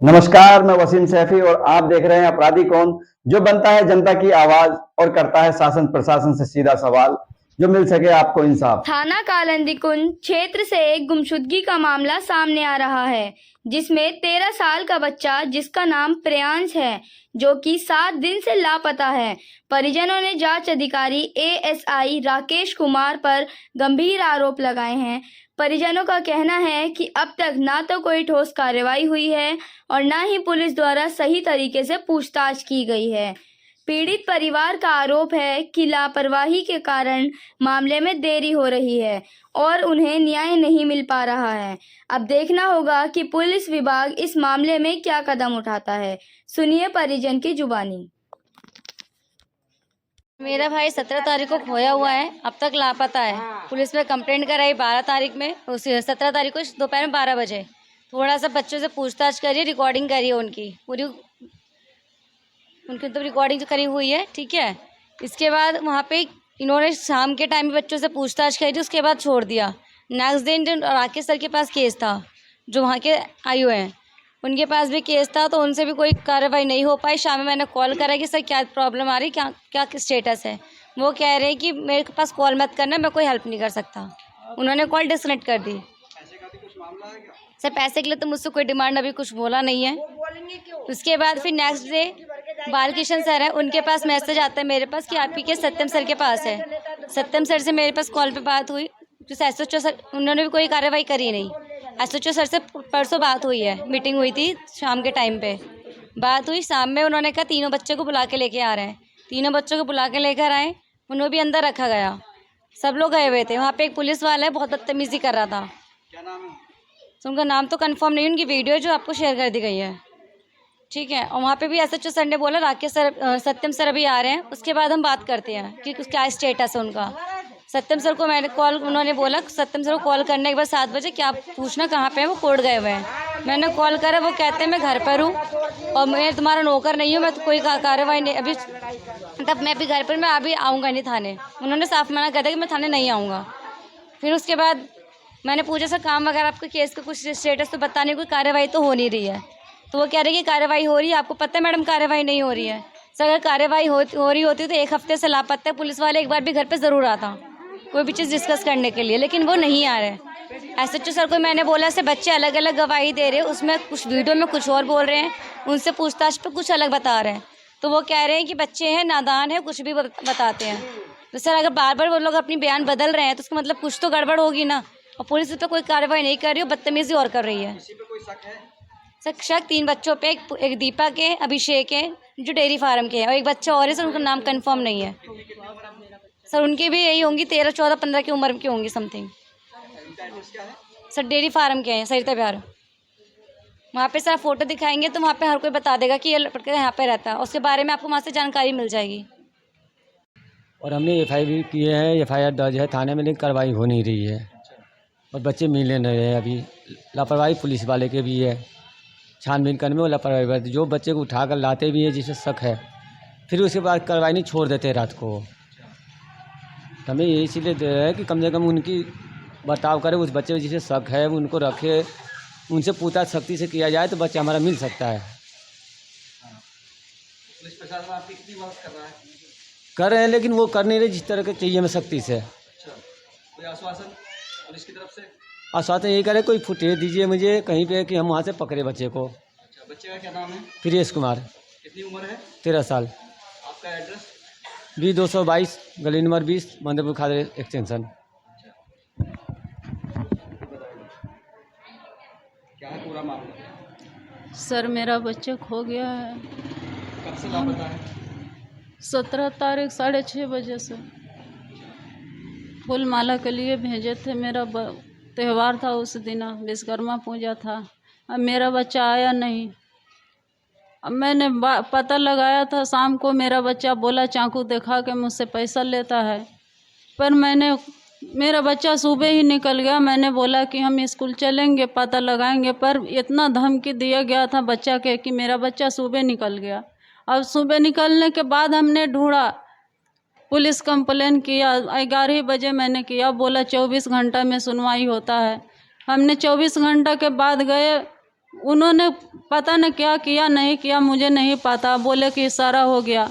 नमस्कार, मैं वसीम सैफी और आप देख रहे हैं अपराधी कौन, जो बनता है जनता की आवाज और करता है शासन प्रशासन से सीधा सवाल, जो मिल सके आपको इंसाफ। थाना कालिंदी कुंज क्षेत्र से एक गुमशुदगी का मामला सामने आ रहा है, जिसमें 13 साल का बच्चा जिसका नाम प्रियांश है, जो कि 7 दिन से लापता है। परिजनों ने जांच अधिकारी एएसआई राकेश कुमार पर गंभीर आरोप लगाए हैं। परिजनों का कहना है कि अब तक ना तो कोई ठोस कार्रवाई हुई है और न ही पुलिस द्वारा सही तरीके से पूछताछ की गई है। पीड़ित परिवार का आरोप है कि लापरवाही के कारण मामले में देरी हो रही है और उन्हें न्याय नहीं मिल पा रहा है। अब देखना होगा कि पुलिस विभाग इस मामले में क्या कदम उठाता है। सुनिए परिजन की जुबानी। मेरा भाई 17 तारीख को खोया हुआ है, अब तक लापता है। पुलिस में कंप्लेंट कराई 12 तारीख में, उस 17 तारीख को दोपहर में 12 बजे। थोड़ा सा बच्चों से पूछताछ करिए, रिकॉर्डिंग करिए, उनकी पूरी तो रिकॉर्डिंग करी हुई है, ठीक है। इसके बाद वहाँ पे इन्होंने शाम के टाइम में बच्चों से पूछताछ करी थी, उसके बाद छोड़ दिया। नेक्स्ट दिन जो राकेश सर के पास केस था, जो वहाँ के आयु हैं, उनके पास भी केस था, तो उनसे भी कोई कार्रवाई नहीं हो पाई। शाम में मैंने कॉल करा कि सर क्या प्रॉब्लम आ रही, क्या क्या स्टेटस है। वो कह रहे हैं कि मेरे पास कॉल मत करना, मैं कोई हेल्प नहीं कर सकता। उन्होंने कॉल डिस्कनेक्ट कर दी। सर पैसे के लिए तो मुझसे कोई डिमांड अभी कुछ बोला नहीं है। उसके बाद फिर नेक्स्ट डे बालकिशन सर है, उनके पास मैसेज आता है मेरे पास कि आपकी केस सत्यम सर के पास है। सत्यम सर से मेरे पास कॉल पे बात हुई, जो एसएचओ सर, उन्होंने भी कोई कार्रवाई करी नहीं। एसएचओ सर से परसों बात हुई है, मीटिंग हुई थी शाम के टाइम पे, बात हुई। शाम में उन्होंने कहा तीनों बच्चों को बुला के लेके आ रहे हैं। तीनों बच्चों को बुला के लेकर आए, उन्हें भी अंदर रखा गया। सब लोग गए हुए थे। वहाँ पे एक पुलिस वाला है, बहुत बदतमीजी कर रहा था। क्या नाम है? तो उनका नाम तो कंफर्म नहीं, उनकी वीडियो जो आपको शेयर कर दी गई है, ठीक है। और वहाँ पे भी एसएचओ सर ने बोला राकेश सर, सत्यम सर अभी आ रहे हैं, उसके बाद हम बात करते हैं कि क्या स्टेटस है उनका। सत्यम सर को मैंने कॉल, उन्होंने बोला सत्यम सर को कॉल करने के बाद 7 बजे क्या पूछना कहाँ पे है, वो कोर्ट गए हुए हैं। मैंने कॉल करा, वो कहते हैं मैं घर पर हूँ और मैं तुम्हारा नौकर नहीं हूँ, मैं तो कोई कार्रवाई नहीं अभी, तब मैं अभी घर पर, मैं अभी आऊँगा नहीं थाने। उन्होंने साफ मना कर दिया कि मैं थाने नहीं आऊँगा। फिर उसके बाद मैंने पूछा सर काम वगैरह आपके केस का कुछ स्टेटस तो बताने, कोई कार्रवाई तो हो नहीं रही है। तो वो कह रहे कि कार्रवाई हो रही है। आपको पता है मैडम कार्रवाई नहीं हो रही है। सर अगर कार्रवाई हो रही होती तो 1 हफ्ते से लापता है। पुलिस वाले एक बार भी घर पे ज़रूर आता कोई भी चीज़ डिस्कस करने के लिए, लेकिन वो नहीं आ रहे। एसएचओ सर को मैंने बोला से बच्चे अलग अलग गवाही दे रहे हैं, उसमें कुछ वीडियो में कुछ और बोल रहे हैं, उनसे पूछताछ पर कुछ अलग बता रहे हैं। तो वो कह रहे हैं कि बच्चे हैं, नादान है, कुछ भी बताते हैं। तो सर अगर बार बार वो लोग अपनी बयान बदल रहे हैं तो उसका मतलब कुछ तो गड़बड़ होगी ना। और पुलिस इस पर कोई कार्रवाई नहीं कर रही है, बदतमीजी और कर रही है। सर शक 3 बच्चों पे, एक दीपक है, अभिषेक है, जो डेयरी फार्म के हैं, और एक बच्चा और है सर, उनका नाम कंफर्म नहीं है सर। उनकी भी यही होंगी 13, 14, 15 की उम्र की होंगी समथिंग। सर डेयरी फार्म के हैं, सरिता बिहार। वहाँ पे सर फोटो दिखाएंगे तो वहाँ पे हर कोई बता देगा कि ये लड़का यहाँ पे रहता है, उसके बारे में आपको वहाँ से जानकारी मिल जाएगी। और हमने एफआईआर भी किए हैं, एफआईआर दर्ज है थाने में, लेकिन कार्रवाई हो नहीं रही है और बच्चे मिल नहीं रहे हैं। अभी लापरवाही पुलिस वाले के भी है, छानबीन करने में वो लापरवाही बरती, जो बच्चे को उठा कर लाते भी है जिसे शक है, फिर उसके बाद कार्रवाई नहीं छोड़ देते रात को। हमें ये इसीलिए दे रहे हैं कि कम से कम उनकी बर्ताव करे, उस बच्चे जिसे शक है उनको रखे, उनसे पूछताछ सख्ती से किया जाए तो बच्चा हमारा मिल सकता है। पुलिस प्रशासन आपकी कितनी मदद कर रहा है? कर रहे हैं, लेकिन वो कर नहीं रहे जिस तरह के चाहिए हमें सख्ती से। कोई आश्वासन पुलिस की तरफ से? आश्वासन यही करे, कोई फुटेज दीजिए मुझे कहीं पे कि हम वहाँ से पकड़े बच्चे को। बच्चे का क्या नाम है? प्रियेश कुमार। कितनी उम्र है? 13 साल। आपका एड्रेस? B222 गली नंबर 20 मंदिरपुर खादर एक्सटेंशन। क्या है पूरा मामला? सर मेरा बच्चा खो गया है। कब से लापता है? 17 तारीख 6:30 बजे से। फूल माला के लिए भेजे थे, मेरा त्यौहार था उस दिन, विश्वकर्मा पूजा था। अब मेरा बच्चा आया नहीं। अब मैंने पता लगाया था शाम को, मेरा बच्चा बोला चाकू दिखा के मुझसे पैसा लेता है, पर मेरा बच्चा सुबह ही निकल गया। मैंने बोला कि हम स्कूल चलेंगे, पता लगाएंगे, पर इतना धमकी दिया गया था बच्चा के कि मेरा बच्चा सुबह निकल गया। अब सुबह निकलने के बाद हमने ढूंढा, पुलिस कंप्लेन किया, 11 बजे मैंने किया, बोला 24 घंटा में सुनवाई होता है। हमने 24 घंटा के बाद गए उन्होंने पता न क्या किया नहीं किया, मुझे नहीं पता, बोले कि इशारा हो गया।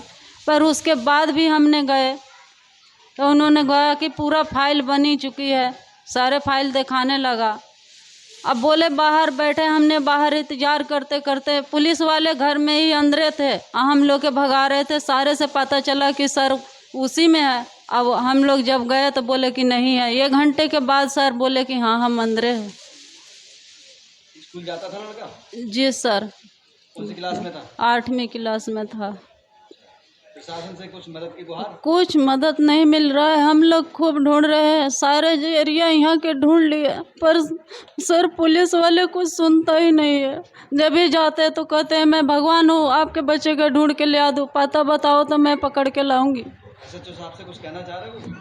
पर उसके बाद भी हमने गए तो उन्होंने कहा कि पूरा फाइल बनी चुकी है, सारे फाइल दिखाने लगा। अब बोले बाहर बैठे, हमने बाहर इंतजार करते करते, पुलिस वाले घर में ही अंदर थे, हम लोग के भगा रहे थे, सारे से पता चला कि सर उसी में है। अब हम लोग जब गए तो बोले कि नहीं है। 1 घंटे के बाद सर बोले कि हाँ हम अंदर हैं। स्कूल जाता था लड़का? जी सर। कौन सी क्लास में था? 8वीं क्लास में था। प्रशासन से कुछ मदद की गुहार? कुछ मदद नहीं मिल रहा है, हम लोग खूब ढूंढ रहे हैं, सारे जो एरिया यहाँ के ढूंढ लिए, पर सर पुलिस वाले कुछ सुनता ही नहीं है। जब भी जाते हैं तो कहते हैं मैं भगवान हूँ, आपके बच्चे का ढूंढ के ले आ दूँ, पता बताओ तो मैं पकड़ के लाऊंगी। एसएचओ साहब से कुछ कहना चाह रहे हो?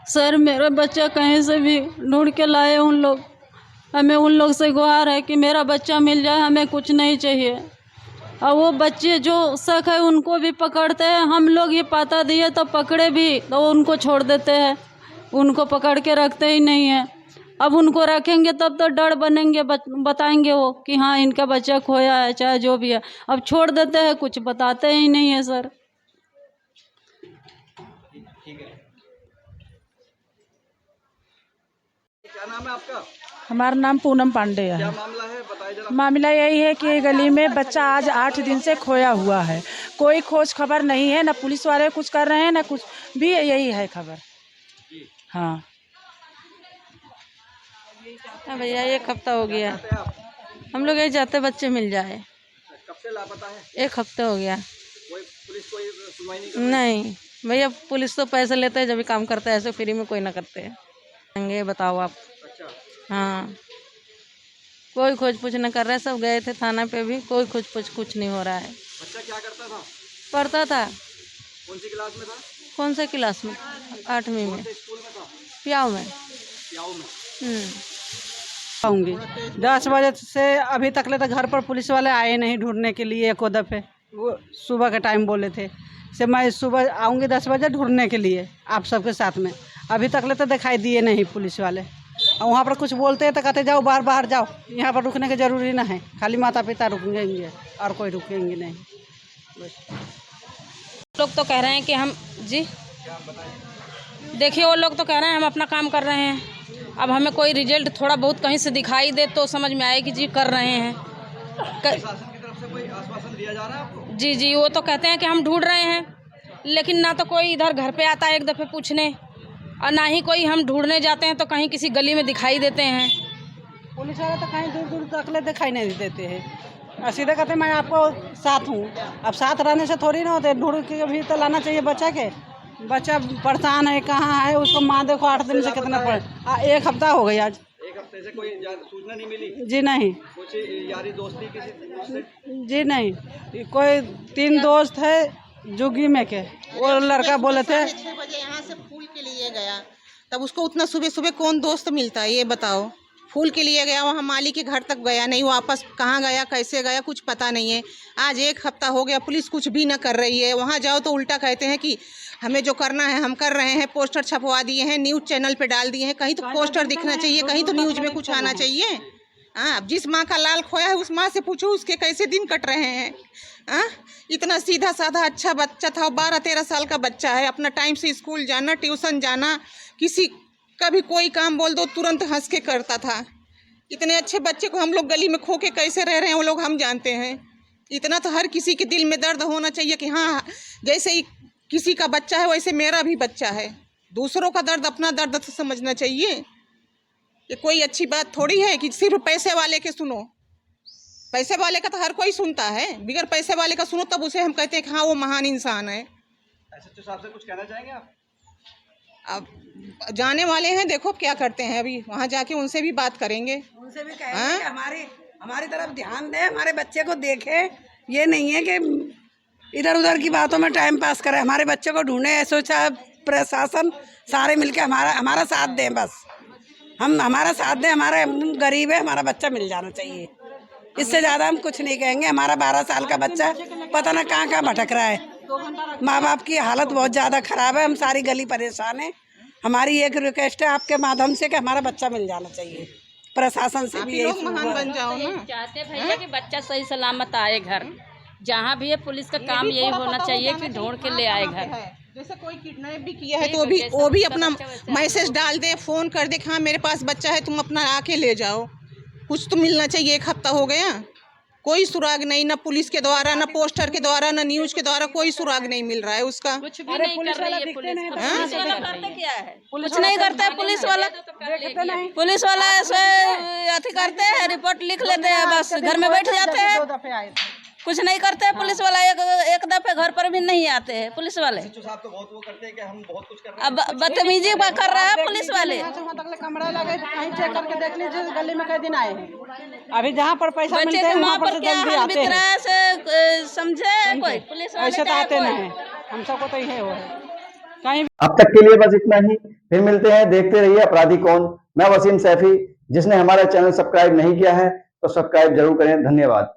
सर मेरा बच्चा कहीं से भी ढूंढ के लाए उन लोग, हमें उन लोग से गुहार है कि मेरा बच्चा मिल जाए, हमें कुछ नहीं चाहिए। और वो बच्चे जो शक है उनको भी पकड़ते हैं, हम लोग ये पता दिए तो पकड़े भी तो उनको छोड़ देते हैं, उनको पकड़ के रखते ही नहीं है। अब उनको रखेंगे तब तो डर बनेंगे, बताएंगे वो कि हाँ इनका बच्चा खोया है, चाहे जो भी है। अब छोड़ देते हैं, कुछ बताते ही नहीं है सर। ठीक है। क्या नाम है आपका? हमारा नाम पूनम पांडे है। क्या मामला है बताइए जरा। मामला यही है कि गली में बच्चा आज 8 दिन से खोया हुआ है, कोई खोज खबर नहीं है, ना पुलिस वाले कुछ कर रहे हैं ना कुछ भी, यही है खबर। हाँ भैया 1 हफ्ता हो गया, हम लोग यही चाहते बच्चे मिल जाए। कब से लापता है? 1 हफ्ता हो गया। कोई पुलिस कोई सुनवाई नहीं कर रही? नहीं भैया, पुलिस तो पैसे लेते हैं जब भी काम करते हैं, ऐसे फ्री में कोई ना करते हैं। बताओ आप। अच्छा। हाँ, कोई खोज पूछ न कर रहा है, सब गए थे थाना पे भी, कोई खोज पूछ कुछ नहीं हो रहा है। बच्चा क्या करता था? पढ़ता था। कौन सी क्लास में था? कौन से क्लास में? 8वीं में। स्कूल में था? प्याऊ में। प्याऊ में। आऊँगी 10 बजे से अभी तक ले तो घर पर पुलिस वाले आए नहीं ढूंढने के लिए। एको दफ़े वो सुबह का टाइम बोले थे से मैं सुबह आऊँगी 10 बजे ढूंढने के लिए आप सबके साथ में, अभी तक ले तो दिखाई दिए नहीं पुलिस वाले। और वहाँ पर कुछ बोलते हैं तो कहते जाओ बाहर बाहर जाओ, यहाँ पर रुकने की ज़रूरी ना है, खाली माता पिता रुकेंगे और कोई रुकेंगे नहीं। लोग तो कह रहे हैं कि हम जी देखिए, वो लोग तो कह रहे हैं हम अपना काम कर रहे हैं, अब हमें कोई रिजल्ट थोड़ा बहुत कहीं से दिखाई दे तो समझ में आए कि जी कर रहे हैं। प्रशासन की तरफ से कोई आश्वासन दिया जा रहा है आपको? जी वो तो कहते हैं कि हम ढूंढ रहे हैं, लेकिन ना तो कोई इधर घर पे आता है 1 दफ़े पूछने, और ना ही कोई हम ढूंढने जाते हैं तो कहीं किसी गली में दिखाई देते हैं। पुलिस वाले तो कहीं दूर दूर तक ले दिखाई नहीं देते हैं, और सीधे कहते मैं आपको साथ हूँ। अब साथ रहने से थोड़ी ना होते, ढूंढ के भी तो लाना चाहिए बच्चा के। बच्चा परेशान है, कहाँ है, उसको माँ देखो 8 दिन से कितना 1 हफ्ता हो गई आज। 1 हफ्ते से कोई सूचना नहीं मिली? जी नहीं। कुछ यारी दोस्ती किसी से? जी नहीं, कोई 3 दोस्त है जुगी में के, वो लड़का बोले थे 6 बजे यहाँ से फूल के लिए गया, तब उसको उतना सुबह सुबह कौन दोस्त मिलता है ये बताओ। फूल के लिए गया, वहाँ माली के घर तक गया नहीं, वापस कहाँ गया कैसे गया कुछ पता नहीं है। आज 1 हफ्ता हो गया, पुलिस कुछ भी ना कर रही है। वहाँ जाओ तो उल्टा कहते हैं कि हमें जो करना है हम कर रहे हैं, पोस्टर छपवा दिए हैं, न्यूज़ चैनल पे डाल दिए हैं, कहीं तो पोस्टर दिखना चाहिए, कहीं तो न्यूज़ में कुछ आना चाहिए। हाँ, जिस माँ का लाल खोया है उस माँ से पूछो उसके कैसे दिन कट रहे हैं। हाँ, इतना सीधा साधा अच्छा बच्चा था, 12-13 साल का बच्चा है, अपना टाइम से स्कूल जाना, ट्यूशन जाना, किसी कभी कोई काम बोल दो तुरंत हंस के करता था। इतने अच्छे बच्चे को हम लोग गली में खो के कैसे रह रहे हैं वो लोग हम जानते हैं। इतना तो हर किसी के दिल में दर्द होना चाहिए कि हाँ, जैसे ही किसी का बच्चा है वैसे मेरा भी बच्चा है। दूसरों का दर्द अपना दर्द तो समझना चाहिए। ये कोई अच्छी बात थोड़ी है कि सिर्फ पैसे वाले के सुनो। पैसे वाले का तो हर कोई सुनता है, बिगर पैसे वाले का सुनो तब उसे हम कहते हैं कि हाँ वो महान इंसान है। एसएचओ साहब से कुछ कहना चाहेंगे आप? अब जाने वाले हैं, देखो क्या करते हैं, अभी वहाँ जाके उनसे भी बात करेंगे, उनसे भी कहेंगे कि हमारी तरफ ध्यान दें, हमारे बच्चे को देखें। ये नहीं है कि इधर उधर की बातों में टाइम पास करें, हमारे बच्चे को ढूंढें। ऐसा चाहे प्रशासन सारे मिलके हमारा साथ दें, बस हम हमारा साथ दें। हमारा गरीब है, हमारा बच्चा मिल जाना चाहिए, इससे ज़्यादा हम कुछ नहीं कहेंगे। हमारा 12 साल का बच्चा पता ना कहाँ कहाँ भटक रहा है, माँ बाप की हालत बहुत ज़्यादा ख़राब है, हम सारी गली परेशान है। हमारी एक रिक्वेस्ट है आपके माध्यम से कि हमारा बच्चा मिल जाना चाहिए। प्रशासन से आप भी ही यही लोग महान बन जाओ ना। चाहते हैं भैया कि बच्चा सही सलामत आए घर। जहाँ भी है पुलिस का काम यही होना चाहिए कि ढूंढ के ले आए घर। जैसे कोई किडनैप भी किया है तो भी वो भी अपना मैसेज डाल दे, फोन कर दे कि हाँ मेरे पास बच्चा है, तुम अपना आके ले जाओ। कुछ तो मिलना चाहिए। 1 हफ्ता हो गया, कोई सुराग नहीं, ना पुलिस के द्वारा, ना पोस्टर के द्वारा, ना न्यूज के द्वारा, कोई सुराग नहीं मिल रहा है उसका। कुछ भी नहीं कर रही है पुलिस। पुलिस वाला करते क्या है? कुछ नहीं करता है पुलिस वाला। पुलिस वाला ऐसे अथी करते हैं, रिपोर्ट लिख लेते हैं, बस घर में बैठ जाते हैं। कुछ नहीं करते हैं पुलिस वाला। एक दफे घर पर भी नहीं आते हैं पुलिस वाले। अब बदतमीजी कर रहा है पुलिस वाले। कमरा लगे कहीं चेक करके देख लीजिए, गली में कई दिन आए हैं। अभी जहाँ पर पैसा बच्चे मिलते हैं के वहाँ माँ पर पर से क्या जल्दी हाल आते बीत रहा हैं। है से समझे कोई पुलिस वाले ऐसे तो चाहे आते कोई। नहीं, हम सबको तो यही हो है कहीं। अब तक के लिए बस इतना ही, फिर मिलते हैं। देखते रहिए अपराधी कौन। मैं वसीम सैफी। जिसने हमारा चैनल सब्सक्राइब नहीं किया है तो सब्सक्राइब जरूर करें। धन्यवाद।